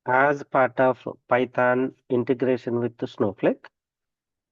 as part of Python integration with the Snowflake,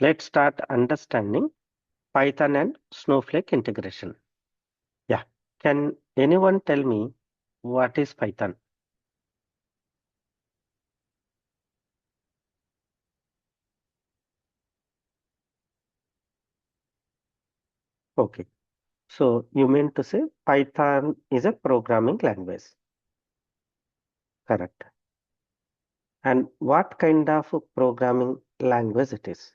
let's start understanding Python and Snowflake integration. Yeah. Can anyone tell me what is Python? Okay. So you mean to say Python is a programming language, correct? And what kind of programming language it is?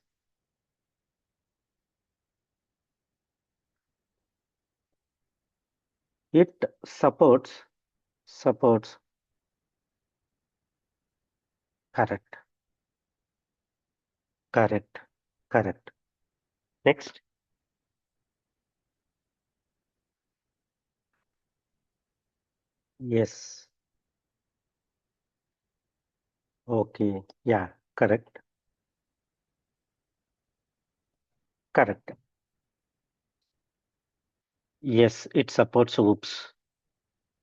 It supports, correct, correct, correct. Next. Yes. Okay. Yeah, correct, correct. Yes, it supports OOPS.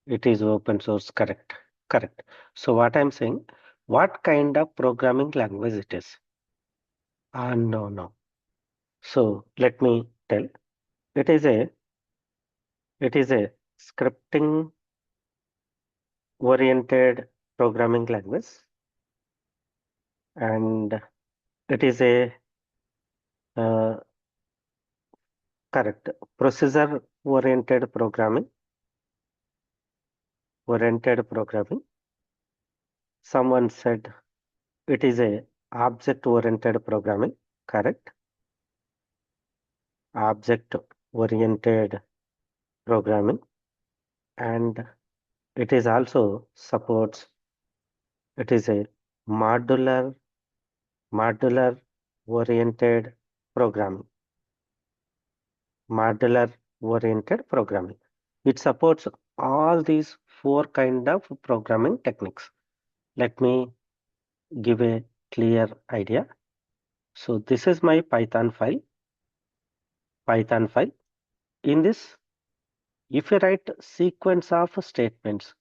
It is open source, correct, correct. So what I'm saying, what kind of programming language it is? No, no. So let me tell. It is a it is a scripting oriented programming language, and it is a uh, correct procedure oriented programming. Someone said it is a object oriented programming, correct? Object oriented programming, and it is also supports, it is a modular modular oriented programming, modular oriented programming. It supports all these four kind of programming techniques. Let me give a clear idea. So this is my Python file. In this, if you write sequence of statements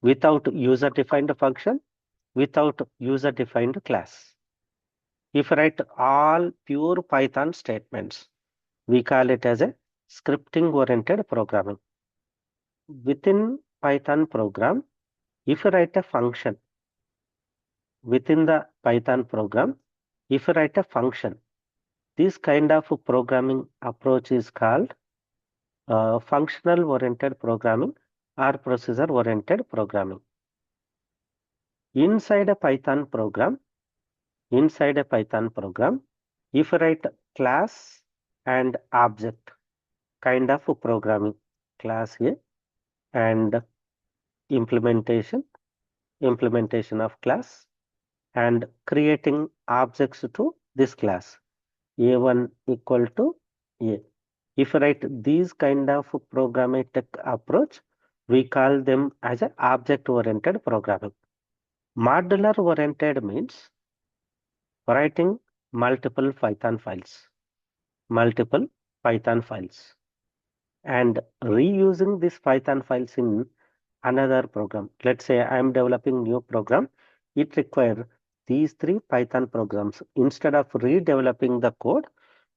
without user defined function, without user defined class, if you write all pure Python statements, we call it as a scripting oriented programming. Within Python program, if you write a function, within the Python program, if you write a function, this kind of programming approach is called functional oriented programming or procedure oriented programming. Inside a Python program, inside a Python program, if you write class and object kind of programming, class A and implementation, implementation of class and creating objects to this class, A1 equal to A. If you write these kind of programmatic approach, we call them as a object-oriented programming. Modular-oriented means writing multiple Python files, multiple Python files, and reusing these Python files in another program. Let's say I am developing new program. It requires these three Python programs. Instead of redeveloping the code,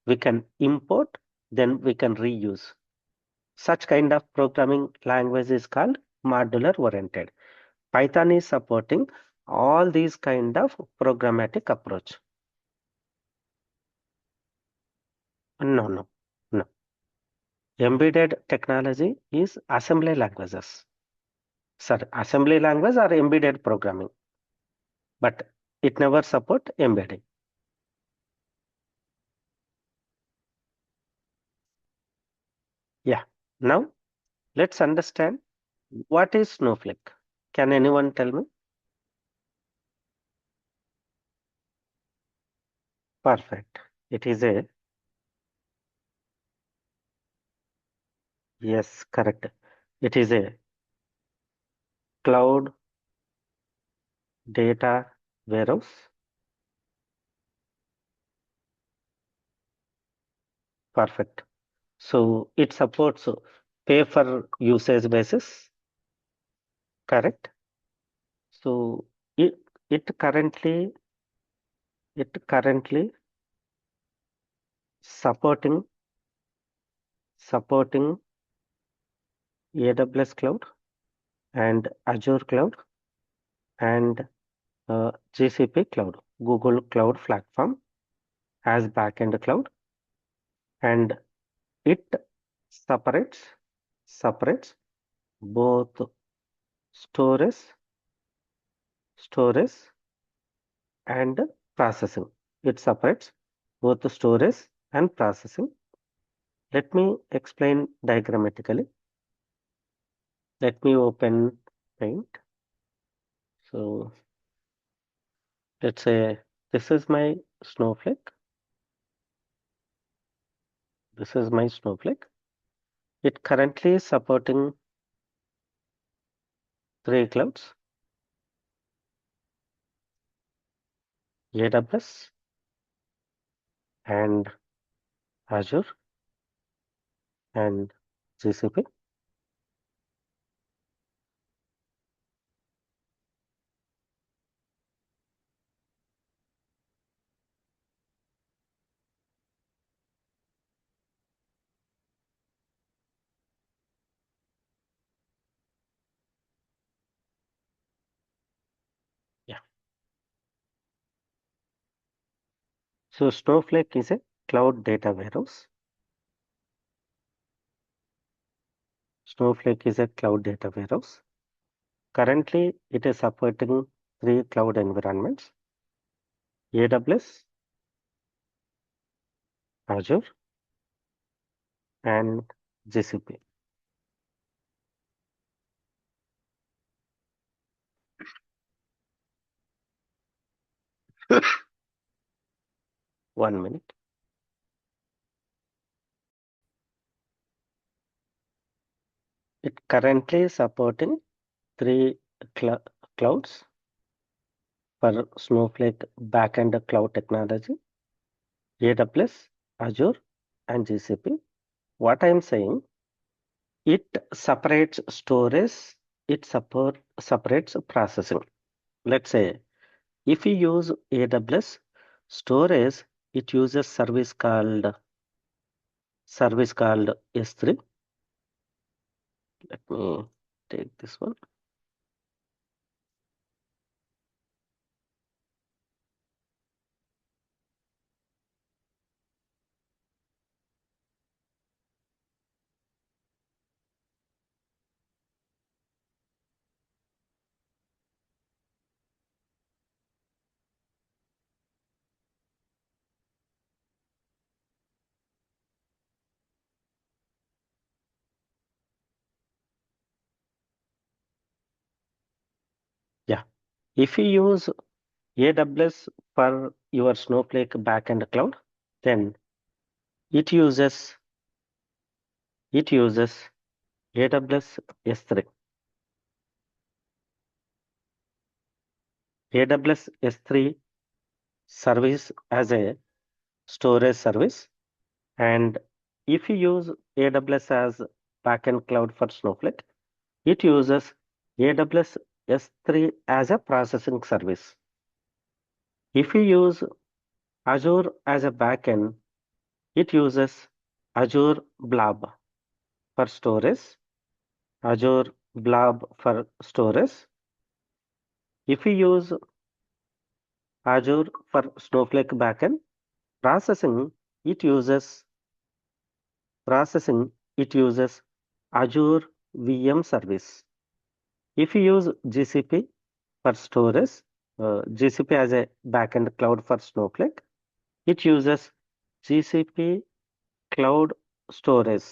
we can import, then we can reuse. Such kind of programming language is called modular oriented. Python is supporting all these kind of programmatic approach. No, no, no. Embedded technology is assembly languages. Sorry, assembly language or embedded programming, but it never support embedding. Yeah. Now let's understand what is Snowflake. Can anyone tell me? Perfect. It is a, yes, correct. It is a cloud data warehouse. Perfect. So it supports pay for usage basis, correct? So it, it currently supporting AWS cloud and Azure cloud and GCP cloud, Google Cloud Platform as backend cloud, and it separates separates both storage storage and processing. It separates both the storage and processing. Let me explain diagrammatically. Let me open Paint. So let's say this is my Snowflake. This is my Snowflake. It currently is supporting three clouds: AWS and Azure and GCP. Yeah. So Snowflake is a cloud data warehouse. Snowflake is a cloud data warehouse. Currently, it is supporting three cloud environments: AWS, Azure, and GCP. One minute. It currently is supporting three cl clouds for Snowflake backend cloud technology: AWS, Azure, and GCP. What I am saying, it separates storage, separates processing. Let's say if you use AWS storage, it uses service called S3. Let me take this one. Yeah. If you use AWS for your Snowflake backend cloud, then it uses it uses AWS S3. AWS S3 service as a storage service. And if you use AWS as backend cloud for Snowflake, it uses AWS S3 as a processing service. If you use Azure as a backend, it uses Azure Blob for storage, Azure Blob for storage. If you use Azure for Snowflake backend processing, it uses processing, it uses Azure VM service. If you use GCP for storage, GCP as a backend cloud for Snowflake, it uses GCP Cloud Storage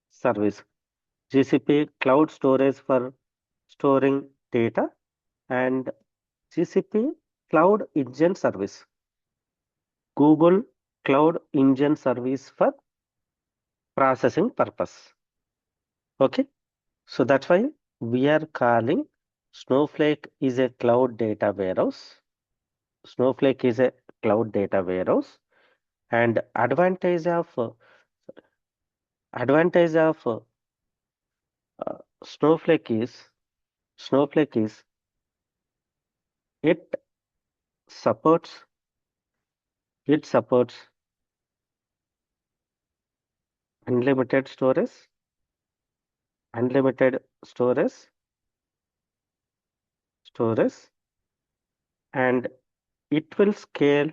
Service, GCP Cloud Storage for storing data, and GCP Cloud Engine Service, Google Cloud Engine Service for processing purpose. Okay, so that's why we are calling Snowflake is a cloud data warehouse. Snowflake is a cloud data warehouse, and advantage of Snowflake is Snowflake is it supports it supports unlimited storage, unlimited storage, and it will scale,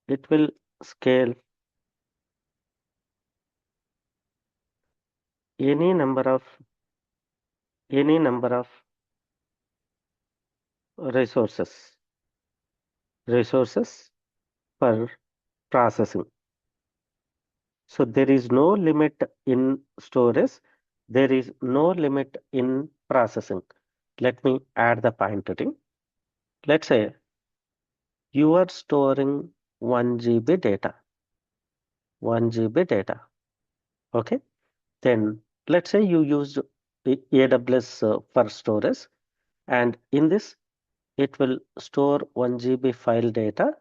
it will scale any number of any number of resources per processing. So there is no limit in storage, there is no limit in processing. Let me add the pointer. Let's say you are storing 1 GB data, 1 GB data. Okay. Then let's say you used AWS for storage, and in this it will store 1 GB file data.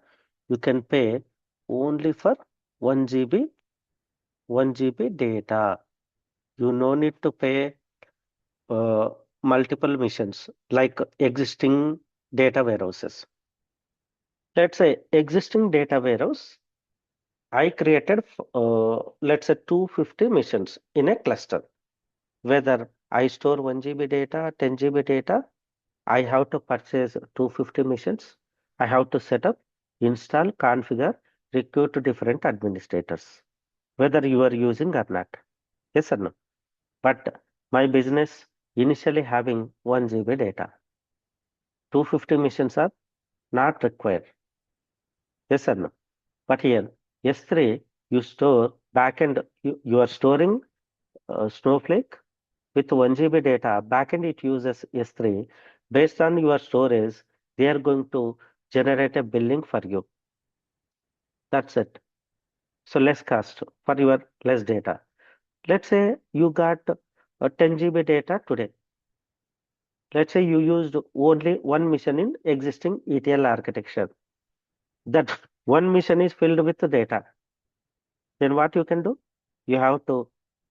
You can pay only for 1 GB, 1 GB data. You no need to pay multiple missions like existing data warehouses. Let's say existing data warehouse, I created let's say 250 missions in a cluster. Whether I store 1 GB data, 10 GB data, I have to purchase 250 machines. I have to set up, install, configure, recruit different administrators, whether you are using or not. Yes or no? But my business initially having 1 GB data. 250 machines are not required. Yes or no? But here, S3, you store backend, you are storing Snowflake with 1 GB data. Backend it uses S3. Based on your storage, they are going to generate a billing for you. That's it. So less cost for your less data. Let's say you got 10 GB data today. Let's say you used only one mission in existing ETL architecture. That one mission is filled with the data. Then what you can do? You have to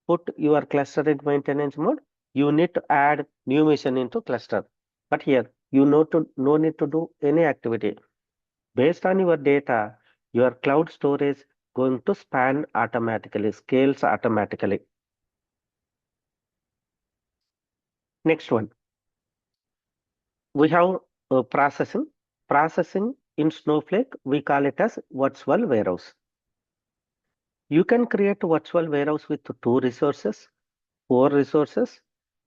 put your cluster in maintenance mode. You need to add new mission into cluster. But here you no need to do any activity. Based on your data, your cloud storage going to span automatically, scales automatically. Next one, we have processing. Processing in Snowflake, we call it as virtual warehouse. You can create virtual warehouse with 2 resources, 4 resources,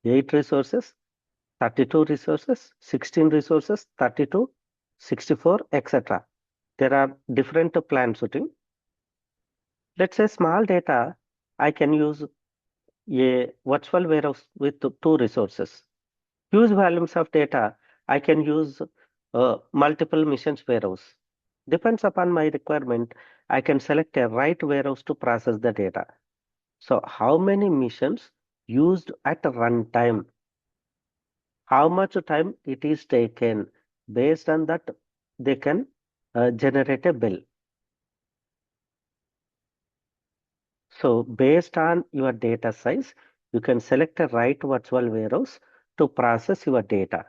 8 resources, 32 resources, 16 resources, 32, 64, etc. There are different plan shooting. Let's say small data, I can use a virtual warehouse with 2 resources. Huge volumes of data, I can use multiple missions warehouse. Depends upon my requirement, I can select a right warehouse to process the data. So how many missions used at runtime? How much time it is taken? Based on that, they can generate a bill. So based on your data size, you can select a right virtual warehouse to process your data.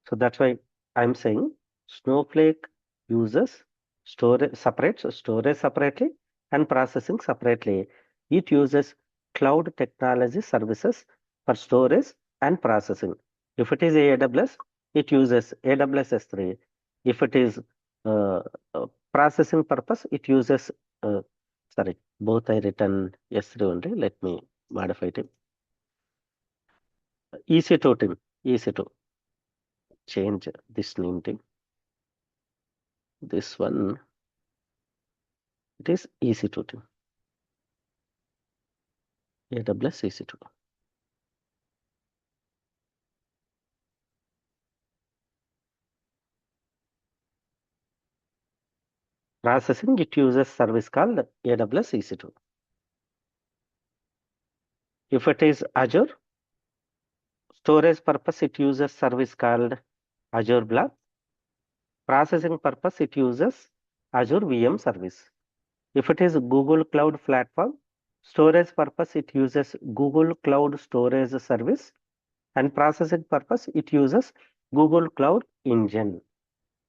So that's why I'm saying Snowflake uses storage separately and processing separately. It uses cloud technology services for storage and processing. If it is AWS, it uses AWS S3. If it is uh, processing purpose, it uses sorry, both I written S3 only. Let me modify it. EC2 team, EC2. Change this name thing. This one, it is EC2 team. AWS EC2. Processing, it uses service called AWS EC2. If it is Azure, storage purpose, it uses service called Azure Blob. Processing purpose, it uses Azure VM service. If it is Google Cloud Platform, storage purpose, it uses Google Cloud Storage Service. And processing purpose, it uses Google Cloud Engine.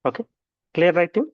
Okay, clear writing?